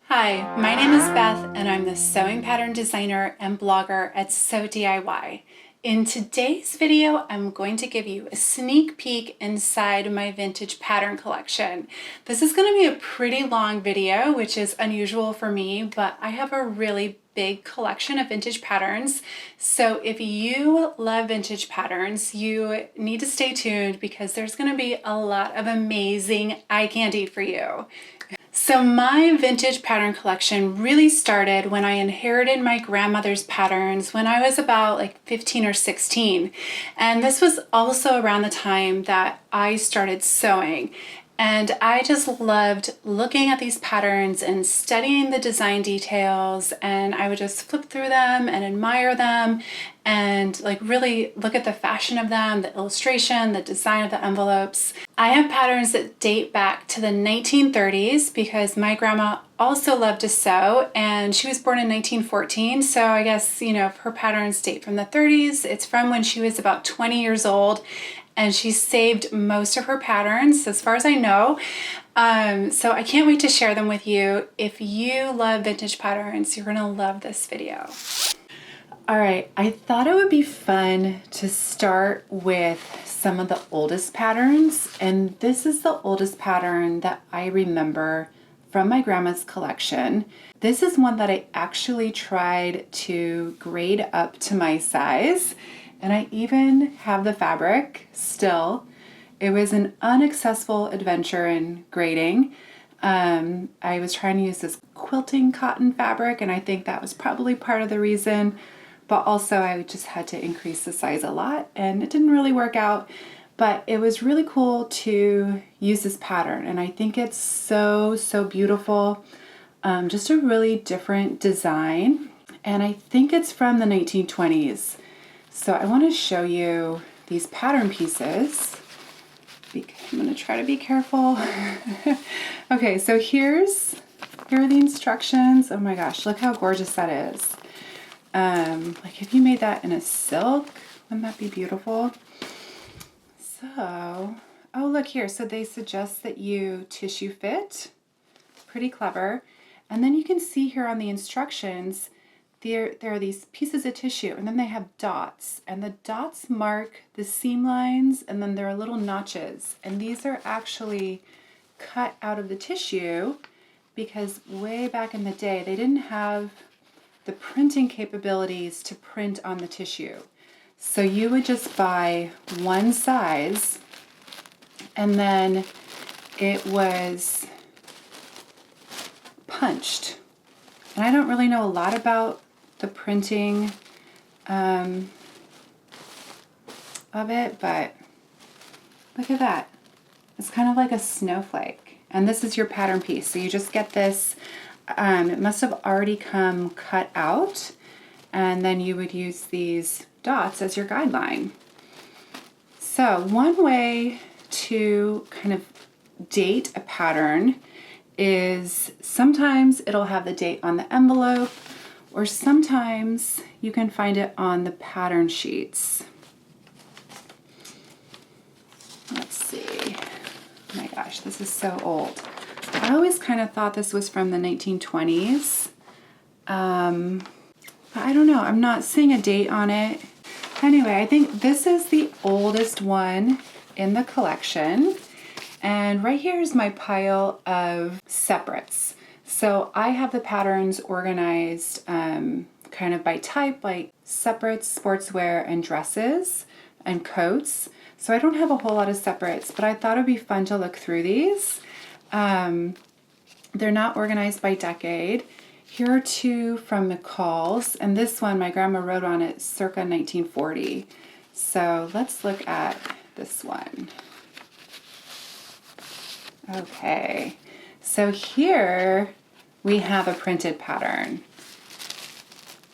Hi, my name is Beth and I'm the sewing pattern designer and blogger at Sew DIY. In today's video, I'm going to give you a sneak peek inside my vintage pattern collection. This is going to be a pretty long video, which is unusual for me, but I have a really big collection of vintage patterns. So if you love vintage patterns, you need to stay tuned because there's going to be a lot of amazing eye candy for you. So my vintage pattern collection really started when I inherited my grandmother's patterns when I was about like 15 or 16. And this was also around the time that I started sewing. And I just loved looking at these patterns and studying the design details, and I would just flip through them and admire them and like really look at the fashion of them, the illustration, the design of the envelopes. I have patterns that date back to the 1930s because my grandma also loved to sew, and she was born in 1914. So I guess, you know, if her patterns date from the 30s, it's from when she was about 20 years old. And she saved most of her patterns as far as I know. So I can't wait to share them with you. If you love vintage patterns, you're gonna love this video. All right, I thought it would be fun to start with some of the oldest patterns. And this is the oldest pattern that I remember from my grandma's collection. This is one that I actually tried to grade up to my size. And I even have the fabric still. It was an unsuccessful adventure in grading. I was trying to use this quilting cotton fabric, and I think that was probably part of the reason. But also I just had to increase the size a lot, and it didn't really work out. But it was really cool to use this pattern, and I think it's so beautiful. Just a really different design, and I think it's from the 1920s. So I want to show you these pattern pieces. I'm going to try to be careful. Okay, so here are the instructions. Oh my gosh, look how gorgeous that is. Like if you made that in a silk, wouldn't that be beautiful? So, oh look here. So they suggest that you tissue fit. Pretty clever. And then you can see here on the instructions, there are these pieces of tissue, and then they have dots, and the dots mark the seam lines, and then there are little notches, and these are actually cut out of the tissue because way back in the day they didn't have the printing capabilities to print on the tissue. So you would just buy one size, and then it was punched. And I don't really know a lot about the printing of it, but look at that. It's kind of like a snowflake. And this is your pattern piece. So you just get this, it must have already come cut out, and then you would use these dots as your guideline. So one way to kind of date a pattern is sometimes it'll have the date on the envelope, or sometimes you can find it on the pattern sheets. Let's see. Oh my gosh, this is so old. I always kind of thought this was from the 1920s. But I don't know, I'm not seeing a date on it. Anyway, I think this is the oldest one in the collection. And right here is my pile of separates. So I have the patterns organized kind of by type, like separates, sportswear, and dresses, and coats. So I don't have a whole lot of separates, but I thought it'd be fun to look through these. They're not organized by decade. Here are two from McCall's, and this one, my grandma wrote on it circa 1940. So let's look at this one. Okay, so here we have a printed pattern.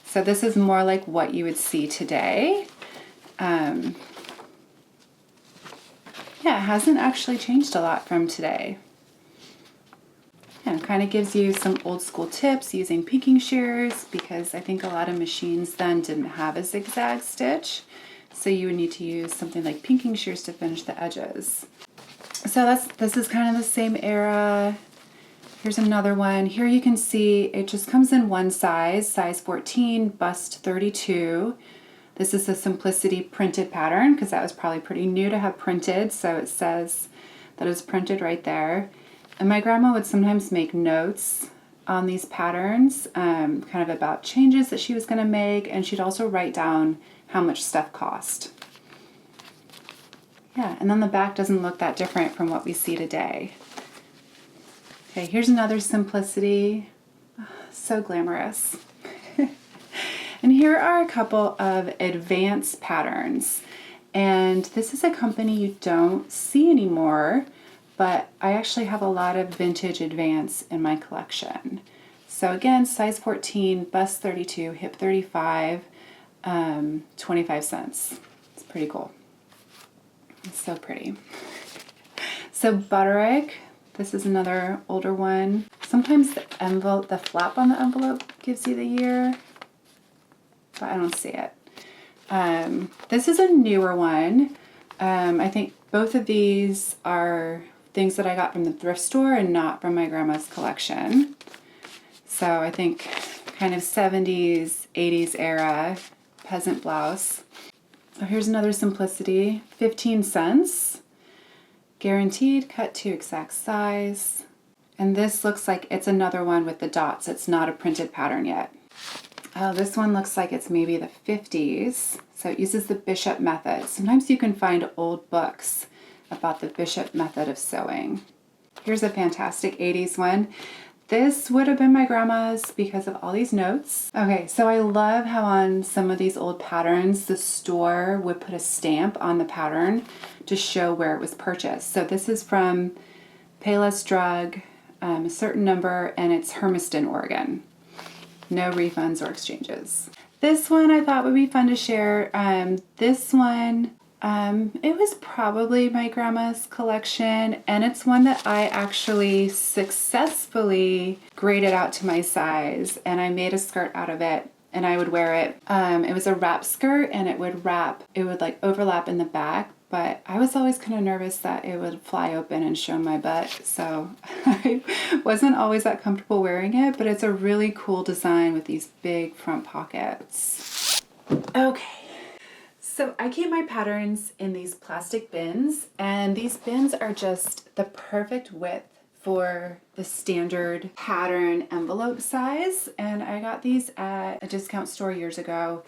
So this is more like what you would see today. Yeah, it hasn't actually changed a lot from today. Yeah, it kind of gives you some old school tips using pinking shears, because I think a lot of machines then didn't have a zigzag stitch. So you would need to use something like pinking shears to finish the edges. So this is kind of the same era. Here's another one. Here you can see it just comes in one size 14, bust 32. This is the Simplicity printed pattern because that was probably pretty new to have printed. So it says that it's printed right there. And my grandma would sometimes make notes on these patterns, kind of about changes that she was going to make. And she'd also write down how much stuff cost. Yeah, and then the back doesn't look that different from what we see today. Okay, here's another Simplicity. Oh, so glamorous. And here are a couple of advanced patterns. And this is a company you don't see anymore, but I actually have a lot of vintage advance in my collection. So again, size 14, bust 32, hip 35, 25 cents. It's pretty cool. It's so pretty. So Butterick, this is another older one. Sometimes the envelope, the flap on the envelope gives you the year, but I don't see it. This is a newer one. I think both of these are things that I got from the thrift store and not from my grandma's collection. So I think kind of 70s, 80s era peasant blouse. So here's another Simplicity, 15 cents. Guaranteed, cut to exact size. And this looks like it's another one with the dots. It's not a printed pattern yet. Oh, this one looks like it's maybe the 50s. So it uses the Bishop method. Sometimes you can find old books about the Bishop method of sewing. Here's a fantastic 80s one. This would have been my grandma's because of all these notes. Okay, so I love how on some of these old patterns, the store would put a stamp on the pattern to show where it was purchased. So this is from Payless Drug, a certain number, and it's Hermiston, Oregon. No refunds or exchanges. This one I thought would be fun to share. This one, it was probably my grandma's collection, and it's one that I actually successfully graded out to my size, and I made a skirt out of it, and I would wear it. It was a wrap skirt, and it would like overlap in the back, but I was always kind of nervous that it would fly open and show my butt, so I wasn't always that comfortable wearing it, but it's a really cool design with these big front pockets. Okay. So I keep my patterns in these plastic bins, and these bins are just the perfect width for the standard pattern envelope size. And I got these at a discount store years ago.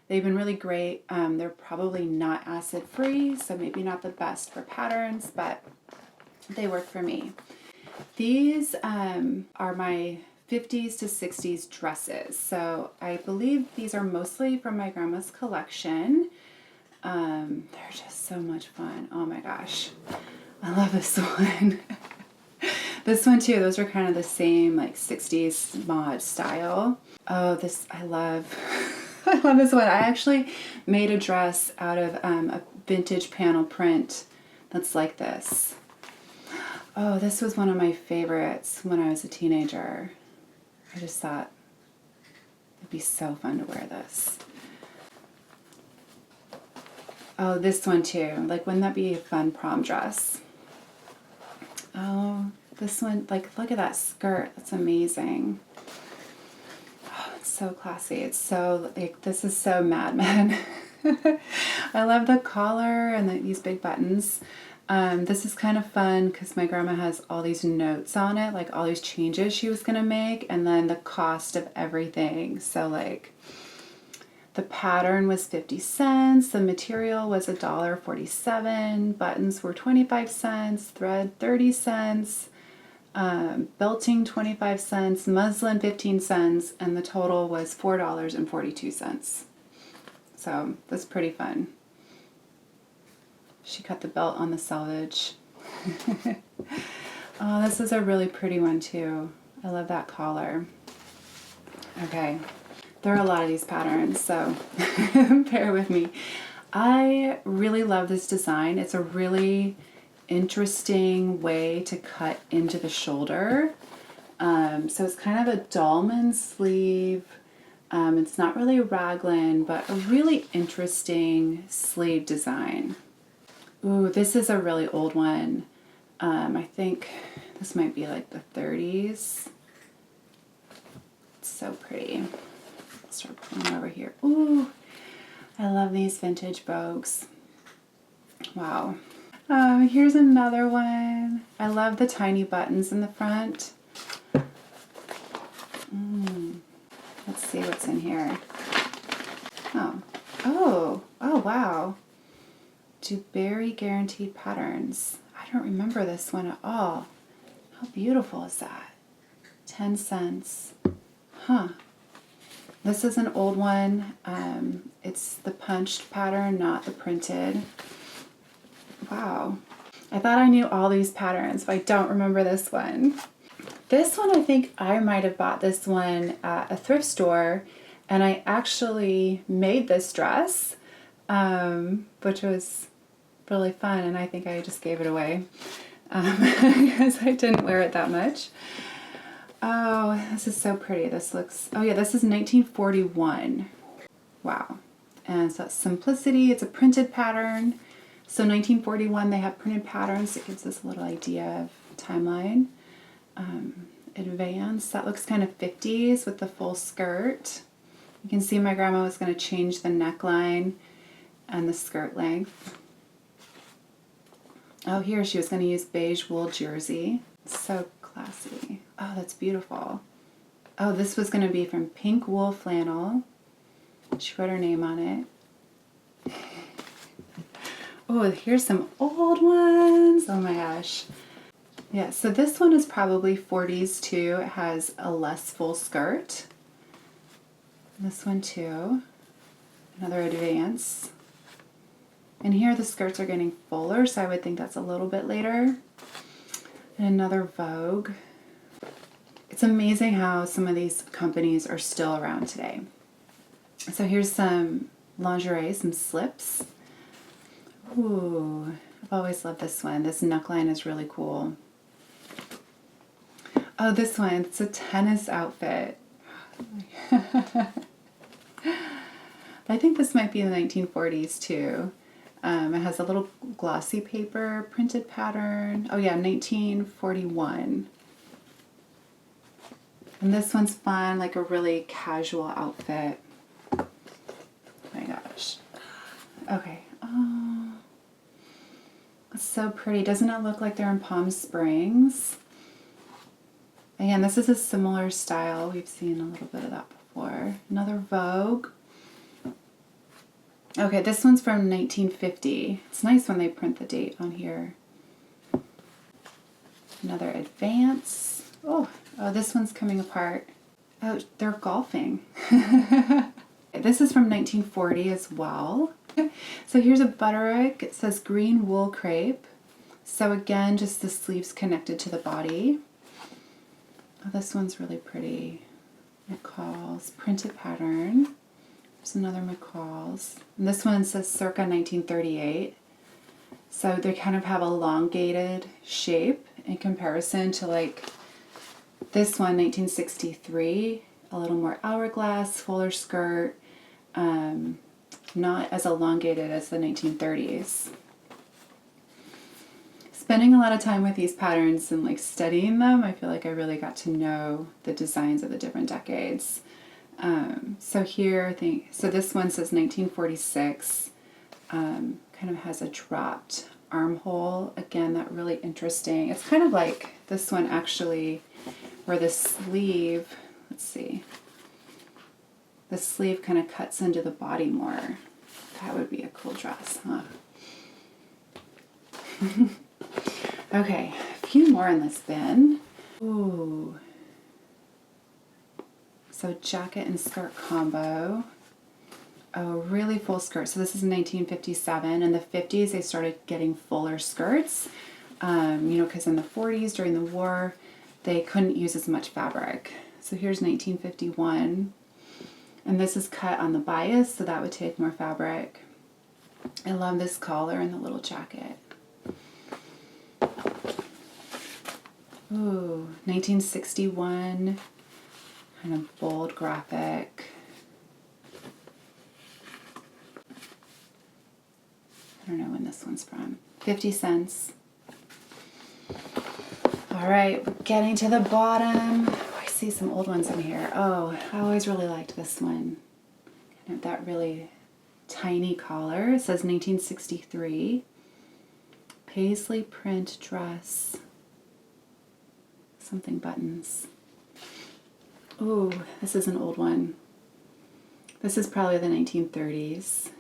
They've been really great. They're probably not acid free, so maybe not the best for patterns, but they work for me. These are my 50s to 60s dresses. So I believe these are mostly from my grandma's collection. They're just so much fun. Oh my gosh. I love this one. This one too, those are kind of the same like 60s mod style. Oh, this, I love, I love this one. I actually made a dress out of a vintage panel print that's like this. Oh, this was one of my favorites when I was a teenager. I just thought it'd be so fun to wear this. Oh, this one too. Like, wouldn't that be a fun prom dress? Oh, this one, like, look at that skirt. That's amazing. Oh, it's so classy. It's so, like, this is so Mad Men. I love the collar and these big buttons. This is kind of fun because my grandma has all these notes on it, like all these changes she was going to make, and then the cost of everything. So, like, the pattern was 50 cents, the material was $1.47, buttons were 25 cents, thread 30 cents, belting 25 cents, muslin 15 cents, and the total was $4.42. So that's pretty fun. She cut the belt on the selvage. Oh, this is a really pretty one too. I love that collar. Okay. There are a lot of these patterns, so bear with me. I really love this design. It's a really interesting way to cut into the shoulder. So it's kind of a dolman sleeve, It's not really a raglan, but a really interesting sleeve design. Ooh, this is a really old one. I think this might be like the 30s. It's so pretty. I'll start pulling over here. Ooh, I love these vintage bogues. Wow. Here's another one. I love the tiny buttons in the front. Let's see what's in here. Oh, wow. Dubarry guaranteed patterns. I don't remember this one at all. How beautiful is that? 10 cents. Huh. This is an old one. It's the punched pattern, not the printed. Wow. I thought I knew all these patterns, but I don't remember this one. This one, I think I might have bought this one at a thrift store, and I actually made this dress, which was really fun, and I think I just gave it away because I didn't wear it that much. Oh, this is so pretty. This looks, oh yeah, this is 1941. Wow. And so it's simplicity. It's a printed pattern. So 1941, they have printed patterns. It gives us a little idea of timeline. Advance, that looks kind of 50s with the full skirt. You can see my grandma was going to change the neckline and the skirt length. Oh, here she was going to use beige wool jersey. So classy. Oh, that's beautiful. Oh, this was going to be from pink wool flannel. She wrote her name on it. Oh, here's some old ones. Oh my gosh. Yeah, so this one is probably 40s too. It has a less full skirt. This one too. Another Advance. And here the skirts are getting fuller, so I would think that's a little bit later. And another Vogue. It's amazing how some of these companies are still around today. So here's some lingerie, some slips. Ooh, I've always loved this one. This neckline is really cool. Oh, this one, it's a tennis outfit. I think this might be the 1940s too. It has a little glossy paper printed pattern. Oh yeah, 1941. And this one's fun, like a really casual outfit. Oh my gosh. Okay. Oh, it's so pretty. Doesn't it look like they're in Palm Springs? Again, this is a similar style. We've seen a little bit of that before. Another Vogue. Okay, this one's from 1950. It's nice when they print the date on here. Another Advance. Oh, this one's coming apart. Oh, they're golfing. This is from 1940 as well. So here's a Butterick. It says green wool crepe. So again, just the sleeves connected to the body. Oh, this one's really pretty. McCall's printed pattern. There's another McCall's. And this one says circa 1938. So they kind of have a elongated shape in comparison to like this one, 1963. A little more hourglass, fuller skirt. Not as elongated as the 1930s. Spending a lot of time with these patterns and like studying them, I feel like I really got to know the designs of the different decades. So here, I think, so this one says 1946, kind of has a dropped armhole. Again, that really interesting. It's kind of like this one actually, where the sleeve, let's see, the sleeve kind of cuts into the body more. That would be a cool dress, huh? Okay, a few more in this bin. Ooh. So jacket and skirt combo. Oh, really full skirt. So this is 1957. In the 50s, they started getting fuller skirts. Because in the 40s, during the war, they couldn't use as much fabric. So here's 1951. And this is cut on the bias, so that would take more fabric. I love this collar and the little jacket. Ooh, 1961, kind of bold graphic. I don't know when this one's from. 50 cents. All right, we're getting to the bottom. Oh, I see some old ones in here. Oh, I always really liked this one. Kind of that really tiny collar. It says 1963. Paisley print dress. Something buttons. Ooh, this is an old one. This is probably the 1930s.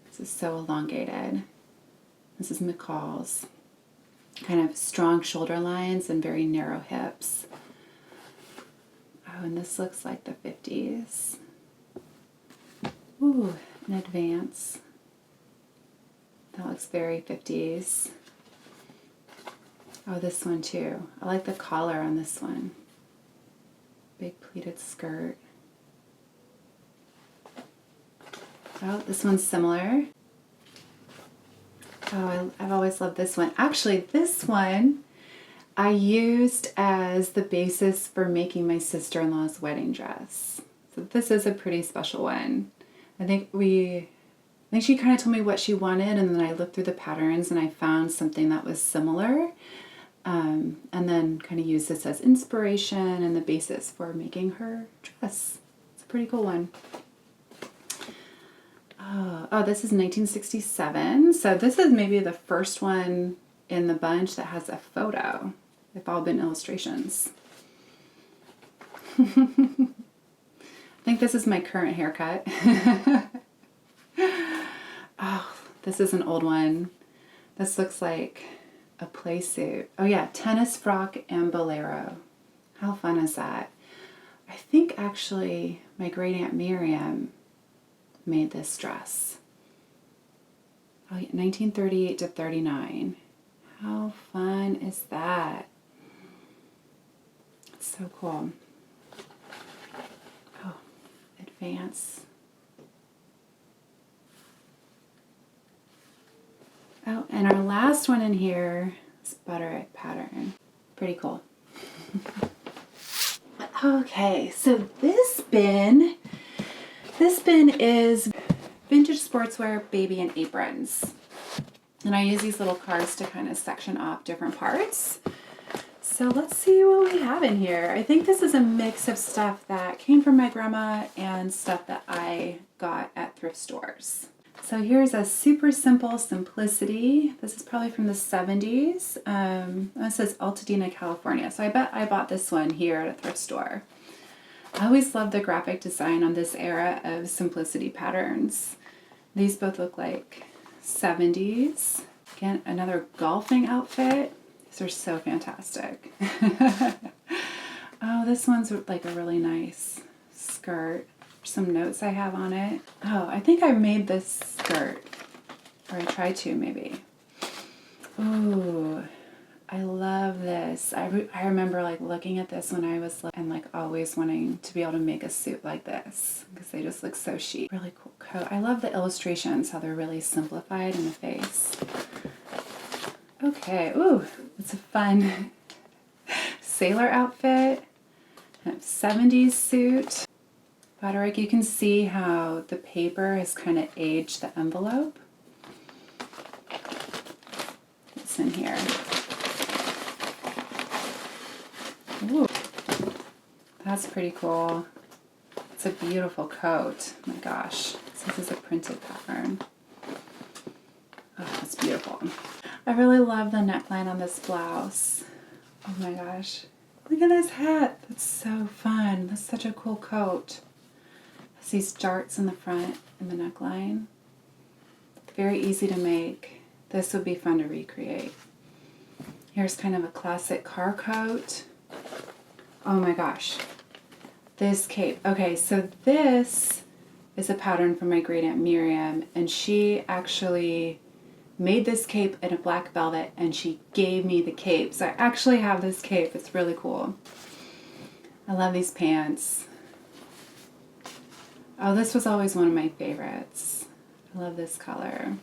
This is so elongated. This is McCall's. Kind of strong shoulder lines and very narrow hips. Oh, and this looks like the 50s. Ooh, an Advance. That looks very 50s. Oh, this one too. I like the collar on this one. Big pleated skirt. Oh, this one's similar. Oh, I've always loved this one. Actually, this one I used as the basis for making my sister-in-law's wedding dress. So this is a pretty special one. I think she kind of told me what she wanted, and then I looked through the patterns and I found something that was similar. And then kind of used this as inspiration and the basis for making her dress. It's a pretty cool one. Oh, this is 1967. So this is maybe the first one in the bunch that has a photo. They've all been illustrations. I think this is my current haircut. Oh, this is an old one. This looks like a play suit. Oh yeah, tennis frock and bolero. How fun is that? I think actually my great aunt Miriam made this dress. Oh yeah, 1938 to 39. How fun is that? It's so cool. Oh, Advance. Oh, and our last one in here is Butterick pattern. Pretty cool. Okay, so this bin is vintage sportswear, baby, and aprons. And I use these little cards to kind of section off different parts. So let's see what we have in here. I think this is a mix of stuff that came from my grandma and stuff that I got at thrift stores. So here's a super simple simplicity. This is probably from the 70s. It says Altadena, California. So I bet I bought this one here at a thrift store. I always loved the graphic design on this era of simplicity patterns. These both look like 70s. Again, another golfing outfit. These are so fantastic. Oh, this one's like a really nice skirt. Some notes I have on it. Oh, I think I made this skirt. Or I tried to, maybe. Ooh, I love this. I remember like looking at this when I was and like always wanting to be able to make a suit like this because they just look so chic. Really cool coat. I love the illustrations, how they're really simplified in the face. Okay, ooh, it's a fun sailor outfit. 70s suit. Butterick, you can see how the paper has kind of aged the envelope. What's in here? Ooh, that's pretty cool. It's a beautiful coat. Oh my gosh, this is a printed pattern. Oh, that's beautiful. I really love the neckline on this blouse. Oh my gosh. Look at this hat. That's so fun. That's such a cool coat. It has these darts in the front and the neckline. Very easy to make. This would be fun to recreate. Here's kind of a classic car coat. Oh my gosh. This cape. Okay, so this is a pattern from my great aunt Miriam, and she actually made this cape in a black velvet and she gave me the cape. So I actually have this cape. It's really cool. I love these pants. Oh, this was always one of my favorites. I love this color.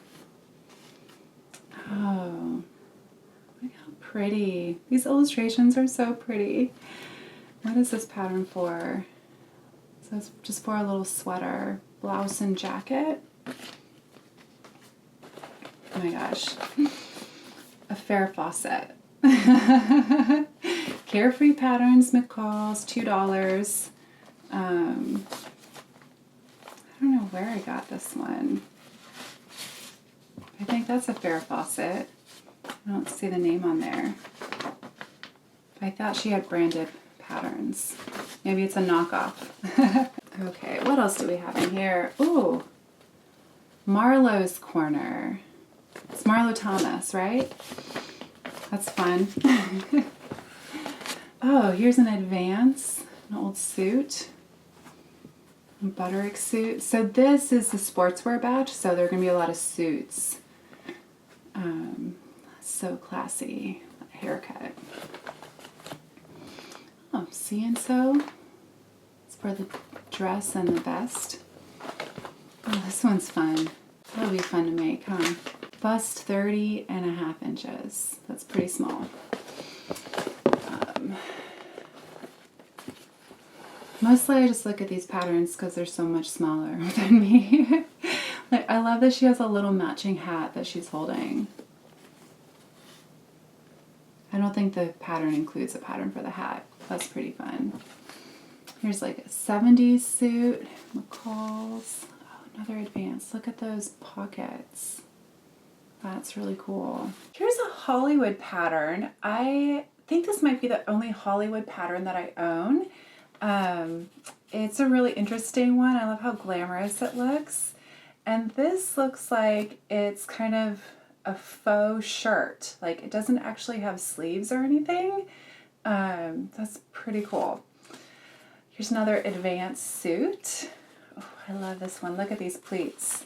Oh, look how pretty. These illustrations are so pretty. What is this pattern for? So it's just for a little sweater, blouse and jacket. Oh my gosh. A fair faucet. Carefree Patterns McCall's, $2. I don't know where I got this one. I think that's a fair faucet. I don't see the name on there. I thought she had branded patterns. Maybe it's a knockoff. Okay, what else do we have in here? Ooh, Marlowe's Corner. It's Marlo Thomas, right? That's fun. Oh, here's an Advance, an old suit. A Butterick suit. So this is the sportswear batch, so there are going to be a lot of suits. So classy. That haircut. Oh, See and Sew. It's for the dress and the vest. Oh, this one's fun. That'll be fun to make, huh? Bust 30.5 inches. That's pretty small. Mostly I just look at these patterns because they're so much smaller than me. Like, I love that she has a little matching hat that she's holding. I don't think the pattern includes a pattern for the hat. That's pretty fun. Here's like a 70s suit. McCall's. Oh, another Advance. Look at those pockets. That's really cool. Here's a Hollywood pattern. I think this might be the only Hollywood pattern that I own. It's a really interesting one. I love how glamorous it looks. And this looks like it's kind of a faux shirt. Like, it doesn't actually have sleeves or anything. That's pretty cool. Here's another Advance suit. Oh, I love this one. Look at these pleats.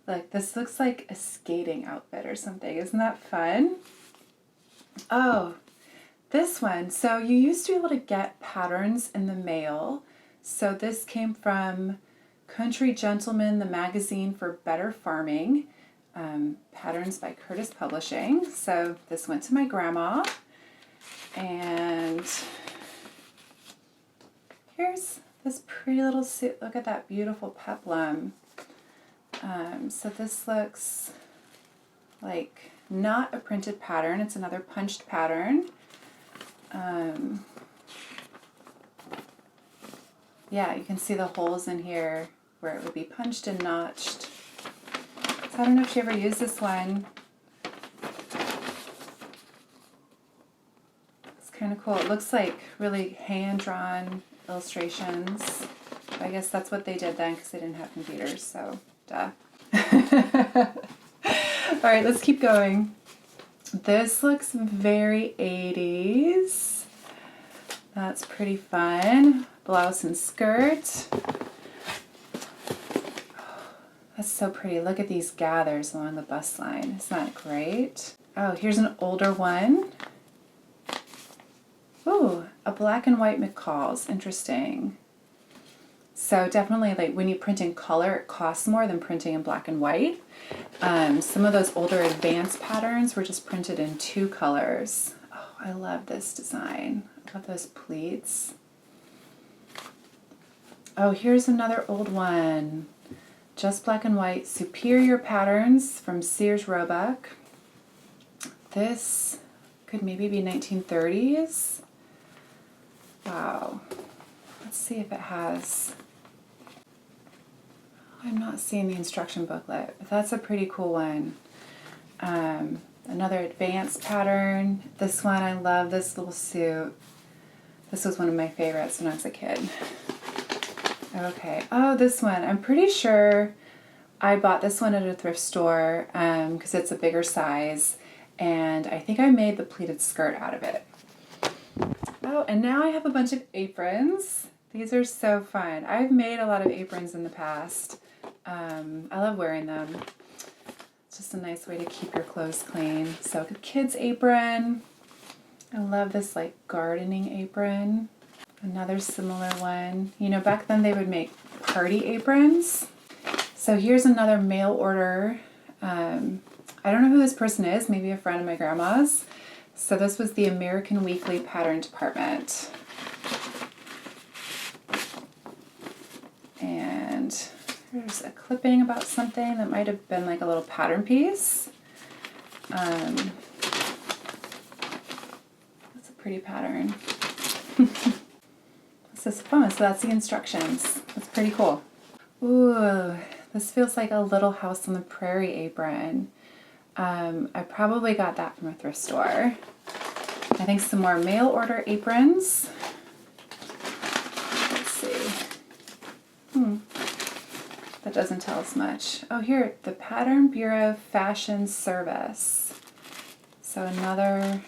Like, this looks like a skating outfit or something. Isn't that fun? Oh, this one. So you used to be able to get patterns in the mail. So this came from Country Gentleman, the magazine for better farming. Patterns by Curtis Publishing. So this went to my grandma. And here's this pretty little suit. Look at that beautiful peplum. So this looks like not a printed pattern. It's another punched pattern. Yeah, you can see the holes in here where it would be punched and notched. So I don't know if she ever used this one. It's kind of cool. It looks like really hand-drawn illustrations. I guess that's what they did then because they didn't have computers, so duh. All right, let's keep going. This looks very 80s. That's pretty fun. Blouse and skirt. That's so pretty. Look at these gathers along the bust line. Isn't that great? Oh, here's an older one. Ooh, a black and white McCall's. Interesting. So definitely, like, when you print in color, it costs more than printing in black and white. Some of those older Advance patterns were just printed in 2 colors. Oh, I love this design. I love those pleats. Oh, here's another old one. Just black and white. Superior Patterns from Sears Roebuck. This could maybe be 1930s. Wow. Let's see if it has... I'm not seeing the instruction booklet, but that's a pretty cool one. Another Advance pattern. This one, I love this little suit. This was one of my favorites when I was a kid. Okay, oh, this one. I'm pretty sure I bought this one at a thrift store because it's a bigger size, and I think I made the pleated skirt out of it. Oh, and now I have a bunch of aprons. These are so fun. I've made a lot of aprons in the past. I love wearing them. It's just a nice way to keep your clothes clean. So a kid's apron. I love this like gardening apron. Another similar one. You know, back then they would make party aprons. So here's another mail order. I don't know who this person is, maybe a friend of my grandma's. So this was the American Weekly Pattern Department. And there's a clipping about something that might have been like a little pattern piece. That's a pretty pattern. This is fun. So that's the instructions. That's pretty cool. Ooh, this feels like a Little House on the Prairie apron. I probably got that from a thrift store. I think some more mail order aprons. Let's see. That doesn't tell us much. Oh, here, the Pattern Bureau Fashion Service. So another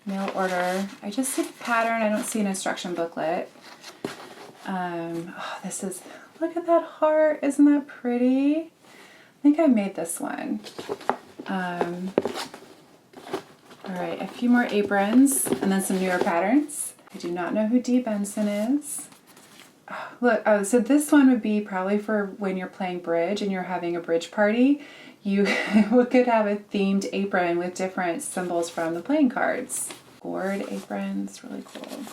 mail order. I just see the pattern. I don't see an instruction booklet. Oh, this is, look at that heart. Isn't that pretty? I think I made this one. All right, a few more aprons and then some newer patterns. I do not know who Dee Benson is. Oh, look, oh, so this one would be probably for when you're playing bridge and you're having a bridge party. You could have a themed apron with different symbols from the playing cards. Gourd aprons, really cool.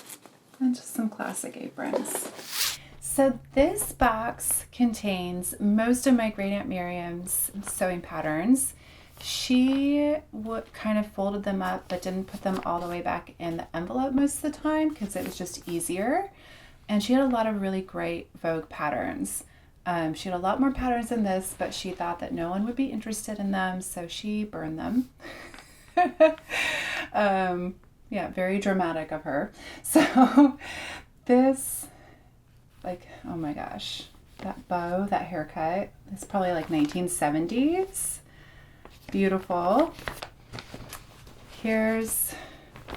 And just some classic aprons. So this box contains most of my great Aunt Miriam's sewing patterns. She kind of folded them up but didn't put them all the way back in the envelope most of the time because it was just easier. And she had a lot of really great Vogue patterns. She had a lot more patterns than this, but she thought that no one would be interested in them, so she burned them. Yeah, very dramatic of her. So this, like, oh my gosh, that bow, that haircut, it's probably like 1970s. Beautiful. Here's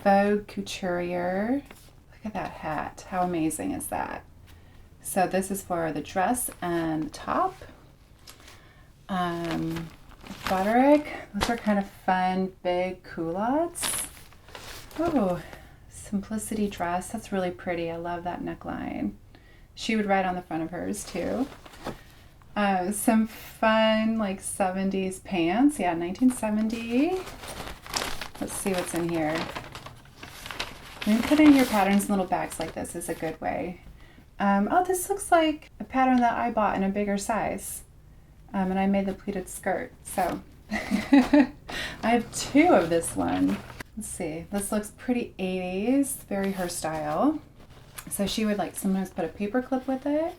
Vogue Couturier. Look at that hat. How amazing is that? So this is for the dress and the top. Butterick. Those are kind of fun, big culottes. Oh, Simplicity dress. That's really pretty. I love that neckline. She would write on the front of hers too. Some fun like 70s pants. Yeah, 1970. Let's see what's in here. Maybe putting your patterns in little bags like this is a good way. Oh, this looks like a pattern that I bought in a bigger size. And I made the pleated skirt. So I have two of this one. Let's see. This looks pretty 80s, very her style. So she would like sometimes put a paper clip with it.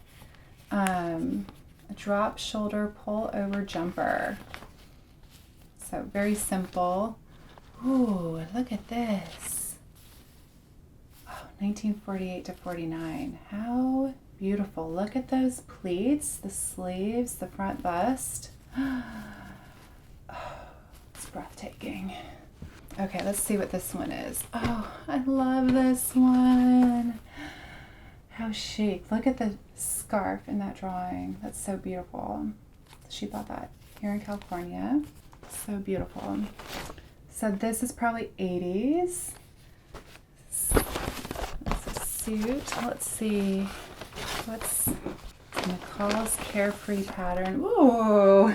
A drop shoulder pull over jumper. So very simple. Ooh, look at this. Oh, 1948 to 49. How beautiful. Look at those pleats, the sleeves, the front bust. Oh, it's breathtaking. Okay, let's see what this one is. Oh, I love this one. How chic. Look at the scarf in that drawing. That's so beautiful. She bought that here in California. So beautiful. So this is probably 80s. That's a suit. Let's see. What's McCall's Carefree pattern? Ooh.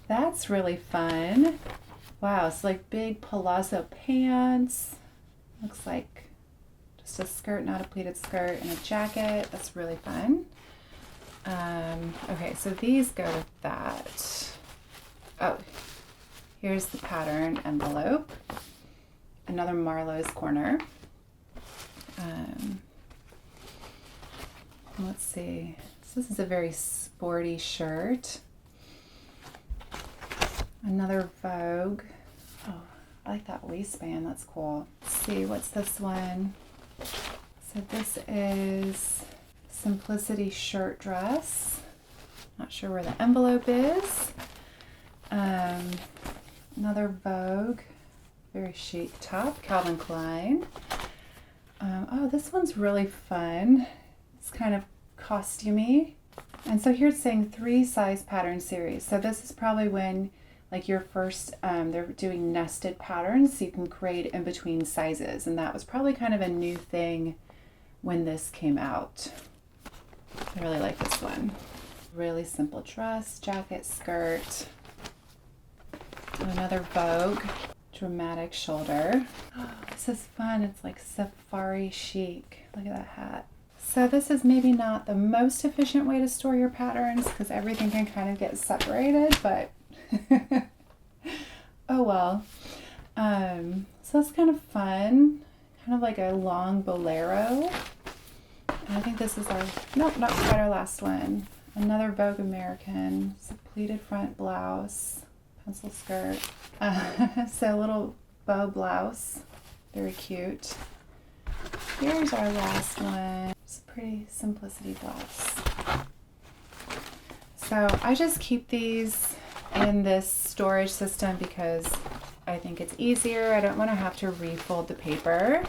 That's really fun. Wow, it's like big palazzo pants. Looks like just a skirt, not a pleated skirt, and a jacket. That's really fun. Okay, so these go with that. Oh, here's the pattern envelope. Another Marlowe's Corner. Let's see. So this is a very sporty shirt. Another Vogue. Oh, I like that waistband. That's cool. Let's see, what's this one? So this is Simplicity shirt dress. Not sure where the envelope is. Another Vogue. Very chic top. Calvin Klein. Oh, this one's really fun. It's kind of costumey. And so here it's saying 3 size pattern series. So this is probably when like your first, they're doing nested patterns, so you can create in between sizes. And that was probably kind of a new thing when this came out. I really like this one. Really simple dress, jacket, skirt. Another Vogue, dramatic shoulder. Oh, this is fun. It's like safari chic. Look at that hat. So this is maybe not the most efficient way to store your patterns because everything can kind of get separated, but Oh well. So that's kind of fun. Kind of like a long bolero. And I think this is our, nope, not quite our last one. Another Vogue American. It's a pleated front blouse, pencil skirt. So a little bow blouse. Very cute. Here's our last one. It's a pretty simplicity blouse. So I just keep these in this storage system because I think it's easier. I don't want to have to refold the paper.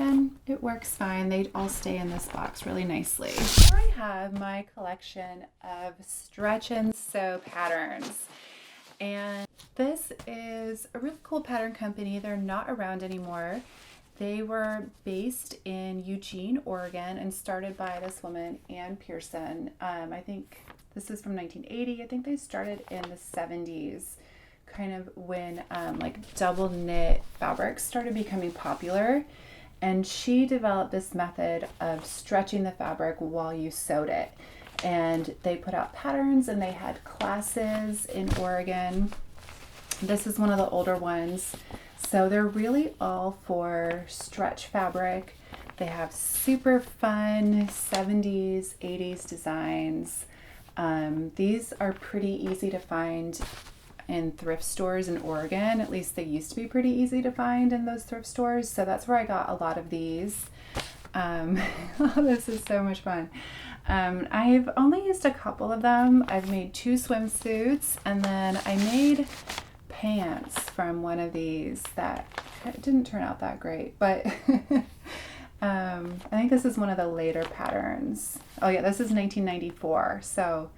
And it works fine. They all stay in this box really nicely. Here I have my collection of stretch and sew patterns. And this is a really cool pattern company. They're not around anymore. They were based in Eugene, Oregon, and started by this woman, Ann Pearson. I think this is from 1980. I think they started in the 70s, kind of when like double knit fabrics started becoming popular. And she developed this method of stretching the fabric while you sewed it. And they put out patterns and they had classes in Oregon. This is one of the older ones. So they're really all for stretch fabric. They have super fun 70s, 80s designs. These are pretty easy to find in thrift stores in Oregon. At least they used to be pretty easy to find in those thrift stores. So that's where I got a lot of these. Oh, this is so much fun. I've only used a couple of them. I've made 2 swimsuits, and then I made pants from one of these that didn't turn out that great, but I think this is one of the later patterns. Oh yeah, this is 1994, so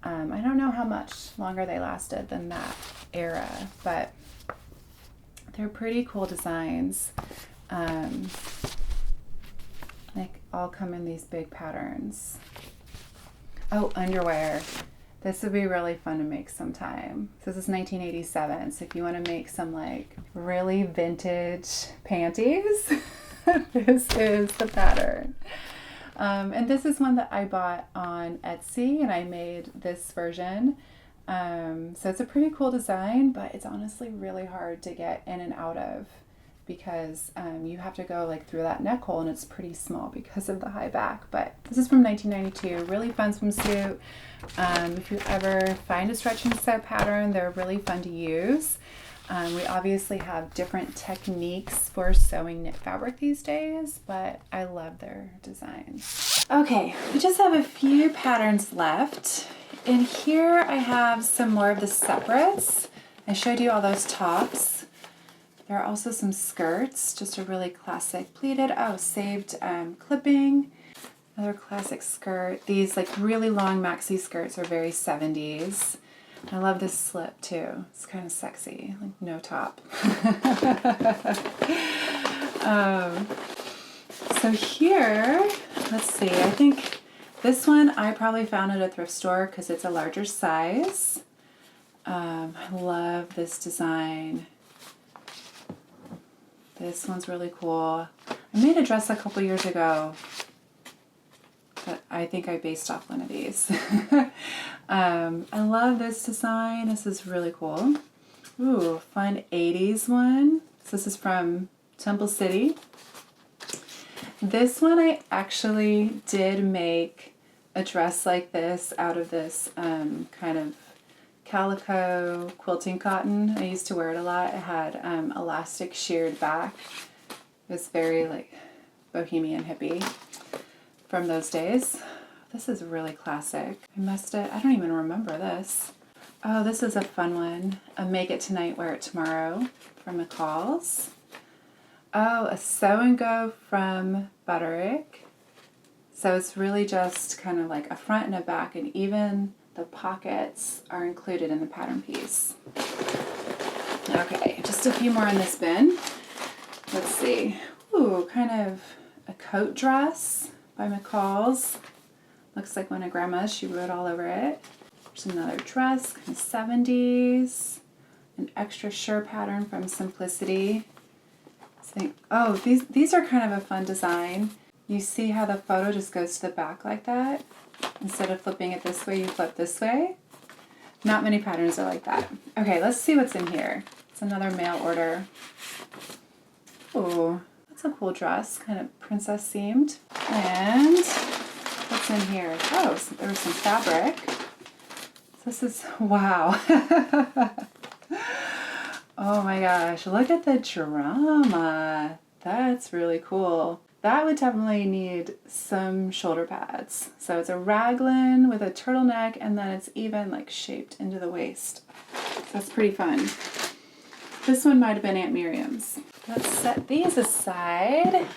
I don't know how much longer they lasted than that era, but they're pretty cool designs. They all come in these big patterns. Oh, underwear. This would be really fun to make sometime. So this is 1987, so if you want to make some like really vintage panties, this is the pattern. And this is one that I bought on Etsy, and I made this version. So it's a pretty cool design, but it's honestly really hard to get in and out of because you have to go like through that neck hole, and it's pretty small because of the high back. But this is from 1992, really fun swimsuit. If you ever find a stretch and sew pattern, they're really fun to use. We obviously have different techniques for sewing knit fabric these days, but I love their designs. Okay, we just have a few patterns left. In here I have some more of the separates. I showed you all those tops. There are also some skirts, just a really classic pleated, saved clipping. Another classic skirt. These like really long maxi skirts are very 70s. I love this slip too. It's kind of sexy, like no top. So here, let's see, I think this one I probably found at a thrift store because it's a larger size. I love this design. This one's really cool. I made a dress a couple years ago that I think I based off one of these. I love this design. This is really cool. Ooh, fun 80s one. So this is from Temple City. This one I actually did make a dress like this out of this kind of calico quilting cotton. I used to wear it a lot. It had elastic sheared back. It was very like bohemian hippie from those days. This is really classic. I don't even remember this. Oh, this is a fun one. A Make It Tonight, Wear It Tomorrow from McCall's. Oh, a Sew and Go from Butterick. So it's really just kind of like a front and a back, and even the pockets are included in the pattern piece. Okay, just a few more in this bin. Let's see. Ooh, kind of a coat dress by McCall's. Looks like one of Grandma's. She wrote all over it. There's another dress, kind of 70s. An extra sheer pattern from Simplicity. Oh, these are kind of a fun design. You see how the photo just goes to the back like that? Instead of flipping it this way, you flip this way. Not many patterns are like that. Okay, let's see what's in here. It's another mail order. Oh, that's a cool dress, kind of princess themed. And what's in here? Oh, so there was some fabric. This is, wow. Oh my gosh, look at the drama. That's really cool. That would definitely need some shoulder pads. So it's a raglan with a turtleneck, and then it's even like shaped into the waist. So that's pretty fun. This one might have been Aunt Miriam's. Let's set these aside.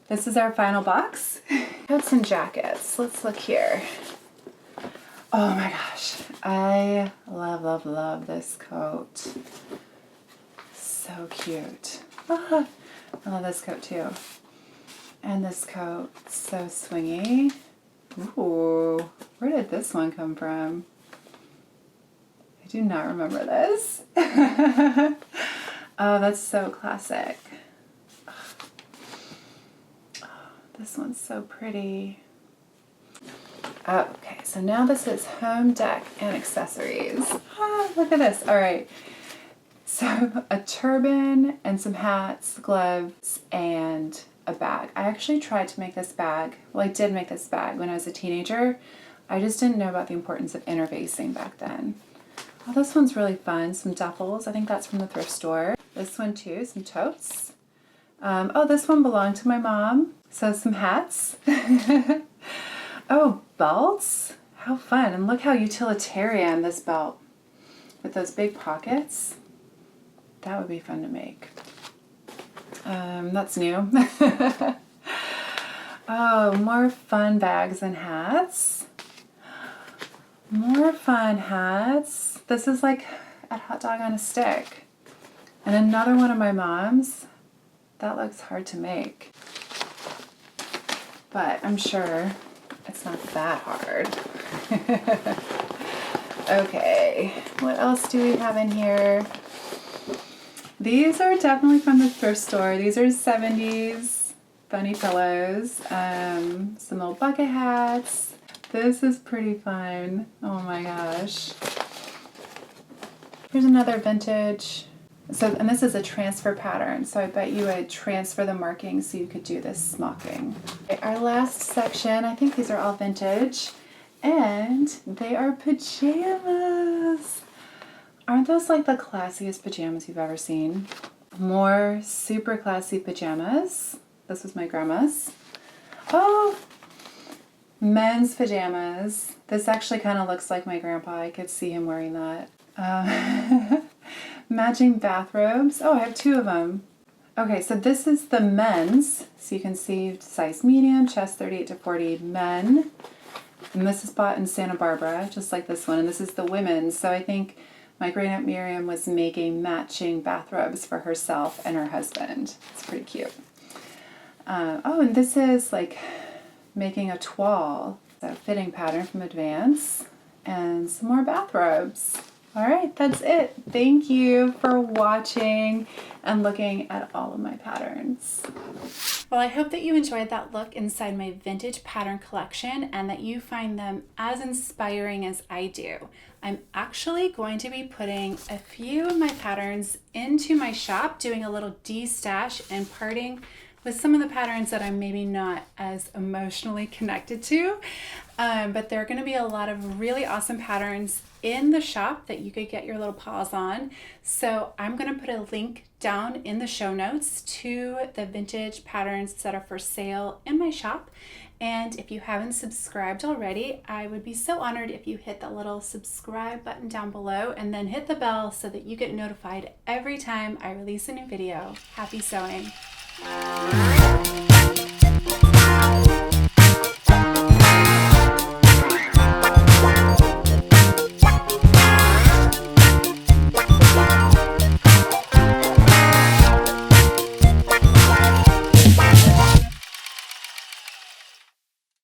This is our final box. Coats and jackets. Let's look here. Oh my gosh, I love, love, love this coat. So cute. Ah, I love this coat too. And this coat, so swingy. Ooh, where did this one come from? I do not remember this. Oh, that's so classic. Oh, this one's so pretty. Oh, okay, so now this is home deck and accessories. Ah, look at this. All right. So a turban and some hats, gloves, and a bag. I actually tried to make this bag. Well, I did make this bag when I was a teenager. I just didn't know about the importance of interfacing back then. Oh, this one's really fun. Some duffels. I think that's from the thrift store. This one too, some totes. Oh, this one belonged to my mom. So some hats. Oh, belts? How fun. And look how utilitarian this belt with those big pockets. That would be fun to make. That's new. Oh, more fun bags and hats. More fun hats. This is like a hot dog on a stick. And another one of my mom's. That looks hard to make. But I'm sure it's not that hard. Okay, what else do we have in here? These are definitely from the thrift store. These are 70s funny pillows. Some little bucket hats. This is pretty fun. Oh my gosh. Here's another vintage. So, and this is a transfer pattern, so I bet you would transfer the markings so you could do this smocking. Okay, our last section, I think these are all vintage, and they are pajamas. Aren't those like the classiest pajamas you've ever seen? More super classy pajamas. This was my grandma's. Oh, men's pajamas. This actually kind of looks like my grandpa. I could see him wearing that. Matching bathrobes. Oh, I have two of them. Okay, so this is the men's. So you can see size medium, chest 38 to 40 men. And this is bought in Santa Barbara, just like this one. And this is the women's. So I think my great aunt Miriam was making matching bathrobes for herself and her husband. It's pretty cute. Oh, and this is like making a toile. So fitting pattern from Advance. And some more bathrobes. All right, that's it. Thank you for watching and looking at all of my patterns. Well, I hope that you enjoyed that look inside my vintage pattern collection and that you find them as inspiring as I do. I'm actually going to be putting a few of my patterns into my shop, doing a little de-stash and parting with some of the patterns that I'm maybe not as emotionally connected to. But there are going to be a lot of really awesome patterns in the shop that you could get your little paws on. So I'm going to put a link down in the show notes to the vintage patterns that are for sale in my shop. And if you haven't subscribed already, I would be so honored if you hit the little subscribe button down below and then hit the bell so that you get notified every time I release a new video. Happy sewing!